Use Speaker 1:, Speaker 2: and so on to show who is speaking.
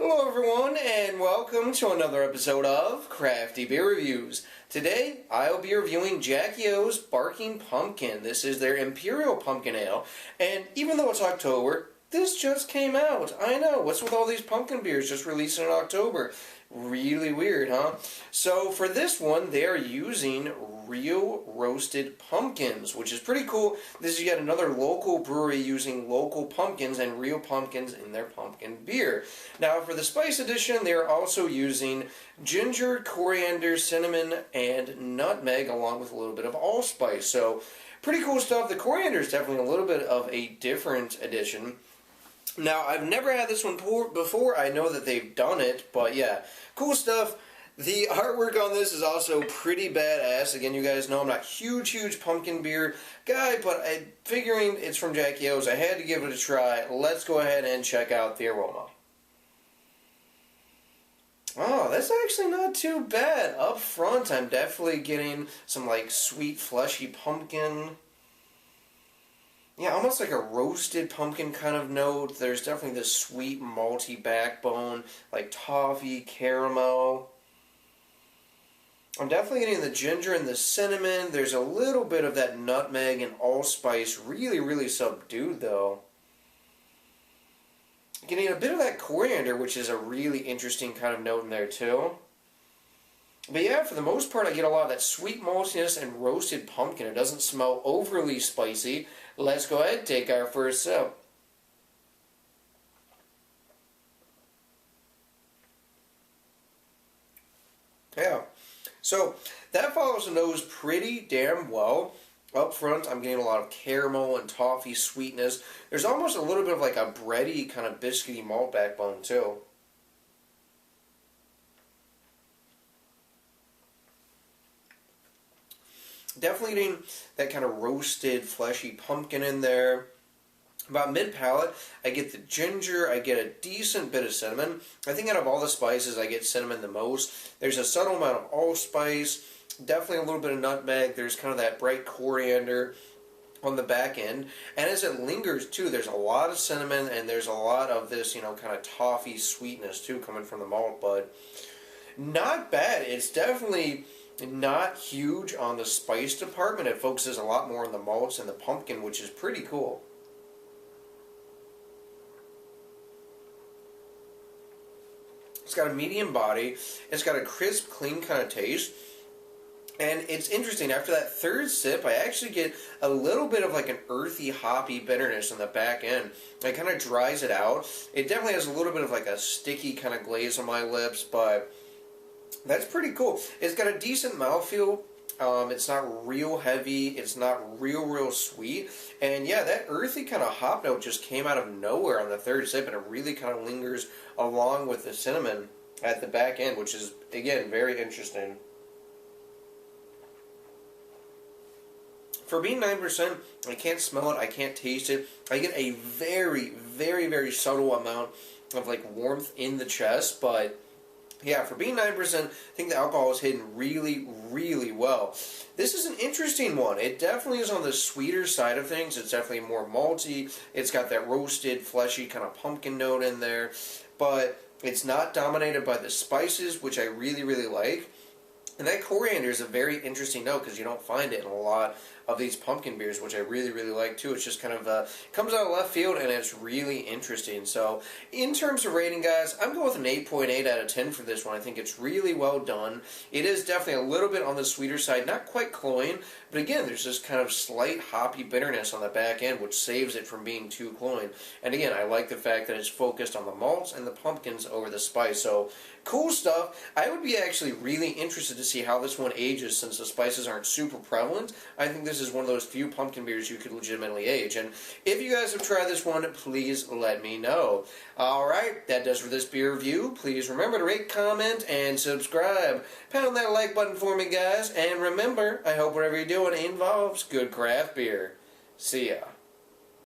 Speaker 1: Hello everyone, and welcome to another episode of Crafty Beer Reviews. Today, I'll be reviewing Jackie O's Barking Pumpkin. This is their Imperial Pumpkin Ale, and even though it's October, this just came out. I know, what's with all these pumpkin beers just releasing in October? Really weird, huh? So for this one, they are using real roasted pumpkins, which is pretty cool. This is yet another local brewery using local pumpkins and real pumpkins in their pumpkin beer. Now for the spice edition, they are also using ginger, coriander, cinnamon, and nutmeg, along with a little bit of allspice. So pretty cool stuff. The coriander is definitely a little bit of a different addition. Now, I've never had this one before. I know that they've done it, but yeah, cool stuff. The artwork on this is also pretty badass. Again, you guys know I'm not a huge pumpkin beer guy, but figuring it's from Jackie O's, I had to give it a try. Let's go ahead and check out the aroma. Oh, that's actually not too bad. Up front, I'm definitely getting some like sweet, fleshy pumpkin. Yeah, almost like a roasted pumpkin kind of note. There's definitely this sweet malty backbone, like toffee, caramel. I'm definitely getting the ginger and the cinnamon. There's a little bit of that nutmeg and allspice, really subdued though. Getting a bit of that coriander, which is a really interesting kind of note in there too. But yeah, for the most part, I get a lot of that sweet maltiness and roasted pumpkin. It doesn't smell overly spicy. Let's go ahead and take our first sip. Yeah, so that follows the nose pretty damn well. Up front, I'm getting a lot of caramel and toffee sweetness. There's almost a little bit of like a bready kind of biscuity malt backbone too. Definitely getting that kind of roasted, fleshy pumpkin in there. About mid-palate, I get the ginger, I get a decent bit of cinnamon. I think out of all the spices, I get cinnamon the most. There's a subtle amount of allspice, definitely a little bit of nutmeg. There's kind of that bright coriander on the back end. And as it lingers, too, there's a lot of cinnamon, and there's a lot of this, kind of toffee sweetness, too, coming from the malt. But not bad. It's definitely not huge on the spice department. It focuses a lot more on the malts and the pumpkin, which is pretty cool. It's got a medium body. It's got a crisp, clean kind of taste. And it's interesting, after that third sip, I actually get a little bit of like an earthy, hoppy bitterness on the back end. It kind of dries it out. It definitely has a little bit of like a sticky kind of glaze on my lips, but that's pretty cool. It's got a decent mouthfeel. It's not real heavy. It's not real sweet. And yeah, that earthy kind of hop note just came out of nowhere on the third sip, and it really kind of lingers along with the cinnamon at the back end, which is, again, very interesting. For being 9%, I can't smell it. I can't taste it. I get a very subtle amount of like warmth in the chest, but yeah, for being 9%, I think the alcohol is hidden really well. This is an interesting one. It definitely is on the sweeter side of things. It's definitely more malty. It's got that roasted, fleshy kind of pumpkin note in there. But it's not dominated by the spices, which I really like. And that coriander is a very interesting note because you don't find it in a lot of these pumpkin beers, which I really like too. It's just kind of comes out of left field, and it's really interesting. So in terms of rating, guys, I'm going with an 8.8 out of 10 for this one. I think it's really well done. It is definitely a little bit on the sweeter side, not quite cloying, but again, there's this kind of slight hoppy bitterness on the back end, which saves it from being too cloying. And again, I like the fact that it's focused on the malts and the pumpkins over the spice. So cool stuff. I would be actually really interested to see how this one ages, since the spices aren't super prevalent. I think this is one of those few pumpkin beers you could legitimately age. And if you guys have tried this one, please let me know. Alright, that does for this beer review. Please remember to rate, comment, and subscribe. Pound that like button for me, guys. And remember, I hope whatever you're doing involves good craft beer. See ya.